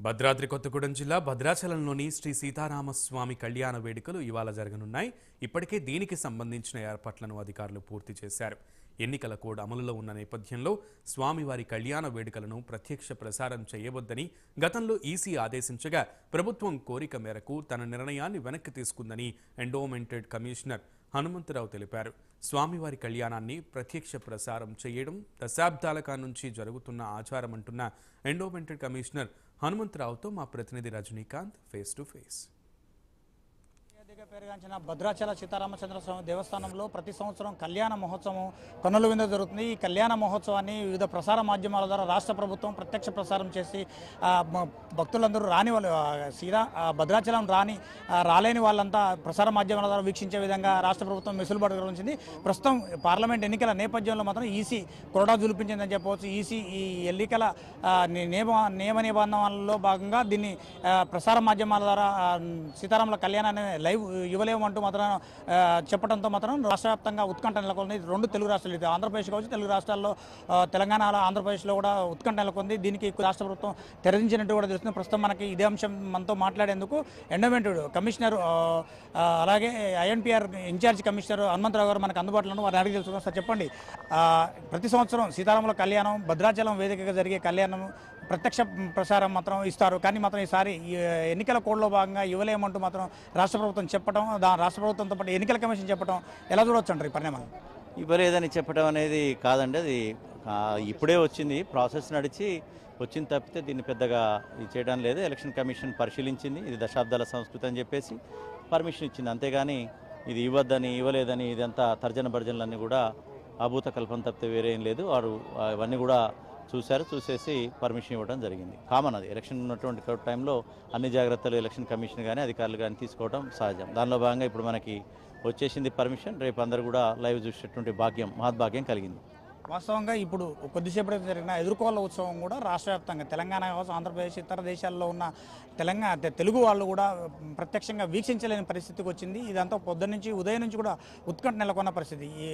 భద్రాద్రి కొత్తగూడెం జిల్లా భద్రాచలంలోని శ్రీ సీతారామస్వామి కళ్యాణ వేడుకలు ఇవాళ జరగనున్నాయి. ఇప్పటికే దీనికి సంబంధించిన ఏర్పాట్లను అధికారులు పూర్తి చేశారు. ఎన్నికల కోడ్ అమలులో ఉన్న నేపథ్యంలో స్వామివారి కళ్యాణ వేడుకలను ప్రత్యక్ష ప్రసారం చేయవద్దని గతంలో ఈసీ ఆదేశించగా ప్రభుత్వం కోరిక మేరకు తన నిర్ణయాన్ని వెనక్కి తీసుకుందని ఎండోమెంటెడ్ కమిషనర్ హనుమంతరావు తెలిపారు. స్వామివారి కళ్యాణాన్ని ప్రత్యక్ష ప్రసారం చేయడం దశాబ్దాల నుంచి జరుగుతున్న ఆచారమంటున్న ఎండోమెంటెడ్ కమిషనర్ హనుమంతరావుతో మా ప్రతినిధి రజనీకాంత్ ఫేస్ టు ఫేస్. పేరుగాంచిన భద్రాచల సీతారామచంద్ర స్వామి దేవస్థానంలో ప్రతి సంవత్సరం కళ్యాణ మహోత్సవం కన్నుల విందు జరుగుతుంది. ఈ కళ్యాణ మహోత్సవాన్ని వివిధ ప్రసార మాధ్యమాల ద్వారా రాష్ట్ర ప్రభుత్వం ప్రత్యక్ష ప్రసారం చేసి భక్తులందరూ రాని వాళ్ళు భద్రాచలం రాలేని వాళ్ళంతా ప్రసార మాధ్యమాల ద్వారా వీక్షించే విధంగా రాష్ట్ర ప్రభుత్వం వెసులుబాటు కల్పించింది. ప్రస్తుతం పార్లమెంట్ ఎన్నికల నేపథ్యంలో మాత్రం ఈసీ కొరడా జులిపించిందని చెప్పవచ్చు. ఈసీ ఈ ఎన్నికల నియమ నిబంధనలలో భాగంగా దీన్ని ప్రసార మాధ్యమాల ద్వారా సీతారాముల కళ్యాణాన్ని లైవ్ ఇవ్వలేమంటూ మాత్రం చెప్పడంతో మాత్రం రాష్ట్ర వ్యాప్తంగా ఉత్కంఠ నెలకొంది. రెండు తెలుగు రాష్ట్రాలు, ఇది ఆంధ్రప్రదేశ్ కావచ్చు, తెలుగు రాష్ట్రాల్లో తెలంగాణలో ఆంధ్రప్రదేశ్లో కూడా ఉత్కంఠ నెలకొంది. దీనికి రాష్ట్ర ప్రభుత్వం తెరదించినట్టు కూడా తెలుస్తుంది. ప్రస్తుతం మనకి ఇదే అంశం మనతో మాట్లాడేందుకు ఎండోమెంటెడ్ కమిషనర్ అలాగే ఐఎన్పిఆర్ ఇన్ఛార్జ్ కమిషనర్ హనుమంతరావు గారు మనకు అందుబాటులో ఉన్నారు. వారిని అడిగి తెలుసుకున్నాం. సార్ చెప్పండి, ప్రతి సంవత్సరం సీతారాముల కళ్యాణం భద్రాచలం వేదికగా జరిగే కళ్యాణం ప్రత్యక్ష ప్రసారం మాత్రం ఇస్తారు, కానీ మాత్రం ఈసారి ఎన్నికల కోడ్లో భాగంగా ఇవ్వలేమంటూ మాత్రం రాష్ట్ర ప్రభుత్వం చెప్పడం, రాష్ట్ర ప్రభుత్వంతో పాటు ఎన్నికల కమిషన్ చెప్పడం ఎలా చూడవచ్చు అంటారు ఈ పరిణామాలు? ఇవ్వలేదని చెప్పడం అనేది కాదండి, అది ఇప్పుడే వచ్చింది, ప్రాసెస్ నడిచి వచ్చింది తప్పితే దీన్ని పెద్దగా చేయడం లేదు. ఎలక్షన్ కమిషన్ పరిశీలించింది, ఇది దశాబ్దాల సంస్కృతి అని చెప్పేసి పర్మిషన్ ఇచ్చింది. అంతేగాని ఇది ఇవ్వలేదని ఇదంతా తర్జన భర్జనలన్నీ కూడా అభూత కల్పన తప్పితే వేరే ఏం లేదు. వారు అవన్నీ కూడా చూసేసి పర్మిషన్ ఇవ్వడం జరిగింది. కామన్, అది ఎలక్షన్ ఉన్నటువంటి టైంలో అన్ని జాగ్రత్తలు ఎలక్షన్ కమిషన్ కానీ అధికారులు కానీ తీసుకోవడం సహజం. దానిలో భాగంగా ఇప్పుడు మనకి వచ్చేసింది పర్మిషన్. రేపు అందరూ కూడా లైవ్ చూసేటువంటి మహద్భాగ్యం కలిగింది. వాస్తవంగా ఇప్పుడు కొద్దిసేపటి జరిగిన ఎదుర్కోళ్ళ ఉత్సవం కూడా రాష్ట్ర వ్యాప్తంగా తెలంగాణ కావచ్చు, ఆంధ్రప్రదేశ్ ఇతర దేశాల్లో ఉన్న తెలుగు వాళ్ళు కూడా ప్రత్యక్షంగా వీక్షించలేని పరిస్థితికి వచ్చింది. ఇదంతా పొద్దున్నుంచి ఉదయం నుంచి కూడా ఉత్కంఠ నెలకొన్న పరిస్థితి. ఈ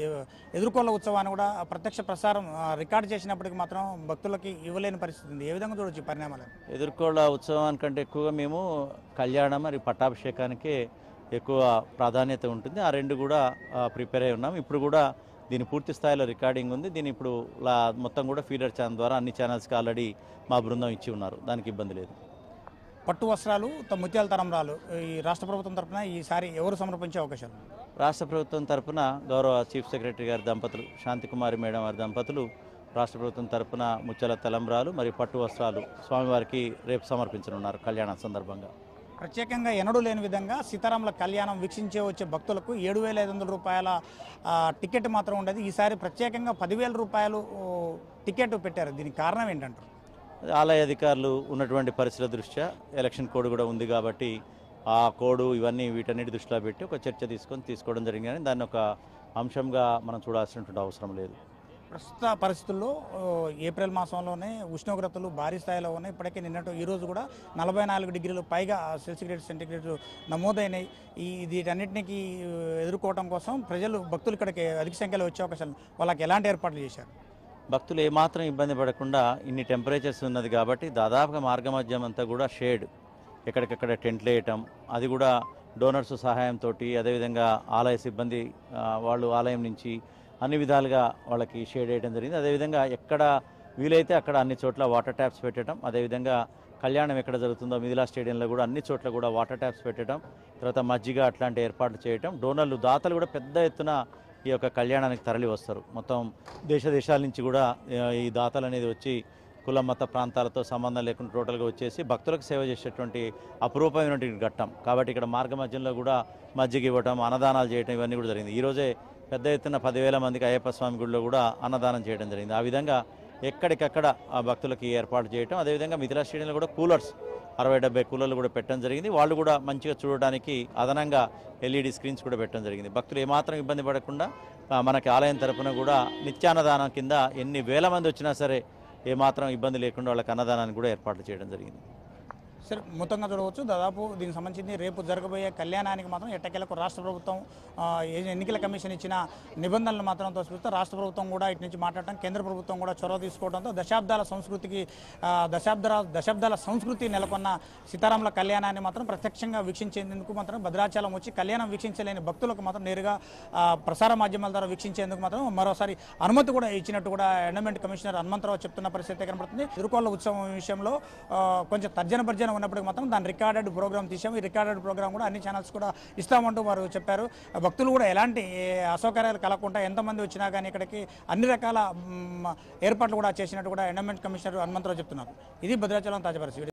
ఎదుర్కోళ్ళ ఉత్సవాన్ని కూడా ప్రత్యక్ష ప్రసారం రికార్డు చేసినప్పటికీ మాత్రం భక్తులకి ఇవ్వలేని పరిస్థితి ఉంది. ఏ విధంగా చూడొచ్చు ఈ పరిణామాలు? ఎదుర్కోళ్ళ ఉత్సవానికంటే ఎక్కువగా మేము కళ్యాణం మరియు పట్టాభిషేకానికే ఎక్కువ ప్రాధాన్యత ఉంటుంది. ఆ రెండు కూడా ప్రిపేర్ అయి ఉన్నాం. ఇప్పుడు కూడా దీని పూర్తి స్థాయిలో రికార్డింగ్ ఉంది. దీని ఇప్పుడు మొత్తం కూడా ఫీడర్ ఛానల్ ద్వారా అన్ని ఛానల్స్కి ఆల్రెడీ మా బృందం ఇచ్చి ఉన్నారు, దానికి ఇబ్బంది లేదు. పట్టు వస్త్రాలు, ముత్యాల తలంబ్రాలు ఈ రాష్ట్ర ప్రభుత్వం తరఫున ఈసారి ఎవరు సమర్పించే అవకాశాలు? రాష్ట్ర ప్రభుత్వం తరఫున గౌరవ చీఫ్ సెక్రటరీ గారి దంపతులు, శాంతికుమారి మేడం వారి దంపతులు రాష్ట్ర ప్రభుత్వం తరఫున ముత్యాల తలంబ్రాలు మరియు పట్టు వస్త్రాలు స్వామివారికి రేపు సమర్పించనున్నారు కళ్యాణం సందర్భంగా. ప్రత్యేకంగా ఎన్నడూ లేని విధంగా సీతారాముల కళ్యాణం వీక్షించే వచ్చే భక్తులకు 7,500 రూపాయల టికెట్ మాత్రం ఉండేది. ఈసారి ప్రత్యేకంగా 10,000 రూపాయలు టికెట్ పెట్టారు. దీనికి కారణం ఏంటంటారు? ఆలయ అధికారులు ఉన్నటువంటి పరిస్థితుల దృష్ట్యా ఎలక్షన్ కోడ్ కూడా ఉంది కాబట్టి ఆ కోడ్ వీటన్నిటి దృష్టిలో పెట్టి ఒక చర్చ తీసుకోవడం జరిగింది. కానీ దాన్ని ఒక అంశంగా మనం చూడాల్సినటువంటి అవసరం లేదు. ప్రస్తుత పరిస్థితుల్లో ఏప్రిల్ మాసంలోనే ఉష్ణోగ్రతలు భారీ స్థాయిలో ఉన్నాయి. ఇప్పటికే ఈరోజు కూడా 44 డిగ్రీలు పైగా సెంటిగ్రేడ్ నమోదైనాయి. వీటన్నిటికీ ఎదుర్కోవడం కోసం భక్తులు ఇక్కడికి అధిక సంఖ్యలో వచ్చే అవకాశాలు, వాళ్ళకి ఎలాంటి ఏర్పాట్లు చేశారు? భక్తులు ఏమాత్రం ఇబ్బంది పడకుండా ఇన్ని టెంపరేచర్స్ ఉన్నది కాబట్టి దాదాపుగా మార్గమధ్యం అంతా కూడా షేడ్, ఎక్కడికక్కడ టెంట్లు వేయటం, అది కూడా డోనర్స్ సహాయంతో, అదేవిధంగా ఆలయ సిబ్బంది వాళ్ళు ఆలయం నుంచి అన్ని విధాలుగా వాళ్ళకి షేడ్ వేయడం జరిగింది. అదేవిధంగా ఎక్కడ వీలైతే అక్కడ అన్ని చోట్ల వాటర్ ట్యాప్స్ పెట్టడం, అదేవిధంగా కళ్యాణం ఎక్కడ జరుగుతుందో మిథిలా స్టేడియంలో కూడా అన్ని చోట్ల కూడా వాటర్ ట్యాప్స్ పెట్టడం, తర్వాత మజ్జిగ అట్లాంటి ఏర్పాట్లు చేయడం. డోనర్లు, దాతలు కూడా పెద్ద ఎత్తున ఈ యొక్క కళ్యాణానికి తరలి వస్తారు. మొత్తం దేశాల నుంచి కూడా ఈ దాతలు అనేది వచ్చి కుల మత ప్రాంతాలతో సంబంధం లేకుండా టోటల్గా వచ్చేసి భక్తులకు సేవ చేసేటువంటి అపురూపమైనటువంటి ఘట్టం కాబట్టి ఇక్కడ మార్గ మధ్యంలో కూడా మజ్జిగ ఇవ్వటం, అన్నదానాలు చేయడం ఇవన్నీ కూడా జరిగింది. ఈరోజే పెద్ద ఎత్తున 10,000 మందికి అయ్యప్ప స్వామి గుడిలో కూడా అన్నదానం చేయడం జరిగింది. ఆ విధంగా ఎక్కడికక్కడ ఆ భక్తులకి ఏర్పాటు చేయడం, అదేవిధంగా మిథిలా స్టేడియంలో కూడా కూలర్స్ 60-70 కూలర్లు కూడా పెట్టడం జరిగింది. వాళ్ళు కూడా మంచిగా చూడడానికి అదనంగా LED స్క్రీన్స్ కూడా పెట్టడం జరిగింది. భక్తులు ఏమాత్రం ఇబ్బంది పడకుండా మనకి ఆలయం తరఫున కూడా నిత్యాన్నదానం కింద ఎన్ని వేల మంది వచ్చినా సరే ఏమాత్రం ఇబ్బంది లేకుండా వాళ్ళకి అన్నదానాన్ని కూడా ఏర్పాట్లు చేయడం జరిగింది. సరే మొత్తంగా చూడవచ్చు. దాదాపు దీనికి సంబంధించి రేపు జరగబోయే కళ్యాణానికి మాత్రం ఎట్టకేలకు రాష్ట్ర ప్రభుత్వం ఎన్నికల కమిషన్ ఇచ్చిన నిబంధనలు మాత్రం తోసిపిస్తే రాష్ట్ర ప్రభుత్వం కూడా ఇటు నుంచి మాట్లాడటం, కేంద్ర ప్రభుత్వం కూడా చొరవ తీసుకోవడంతో దశాబ్దాల సంస్కృతి నెలకొన్న సీతారాముల కళ్యాణాన్ని మాత్రం ప్రత్యక్షంగా వీక్షించేందుకు మాత్రం భద్రాచలం వచ్చి కళ్యాణం వీక్షించలేని భక్తులకు మాత్రం నేరుగా ప్రసార మాధ్యమాల ద్వారా వీక్షించేందుకు మాత్రం మరోసారి అనుమతి కూడా ఇచ్చినట్టు కూడా ఎండోమెంట్ కమిషనర్ హనుమంతరావు చెప్తున్న పరిస్థితి కనబడుతుంది. తిరుకోళ్ళ ఉత్సవం విషయంలో కొంచెం తర్జన భర్జన ఉన్నప్పటికీ మాత్రం దాని రికార్డెడ్ ప్రోగ్రామ్ తీసాము. ఈ రికార్డెడ్ ప్రోగ్రామ్ కూడా అన్ని ఛానల్స్ కూడా ఇస్తామంటూ వారు చెప్పారు. భక్తులు కూడా ఎలాంటి అసౌకర్యాలు కలగకుండా ఎంతమంది వచ్చినా కానీ ఇక్కడికి అన్ని రకాల ఏర్పాట్లు కూడా చేసినట్టు కూడా ఎండోమెంట్ కమిషనర్ హనుమంతరావు చెప్తున్నారు. ఇది భద్రాచలం తాజా పరిస్థితి.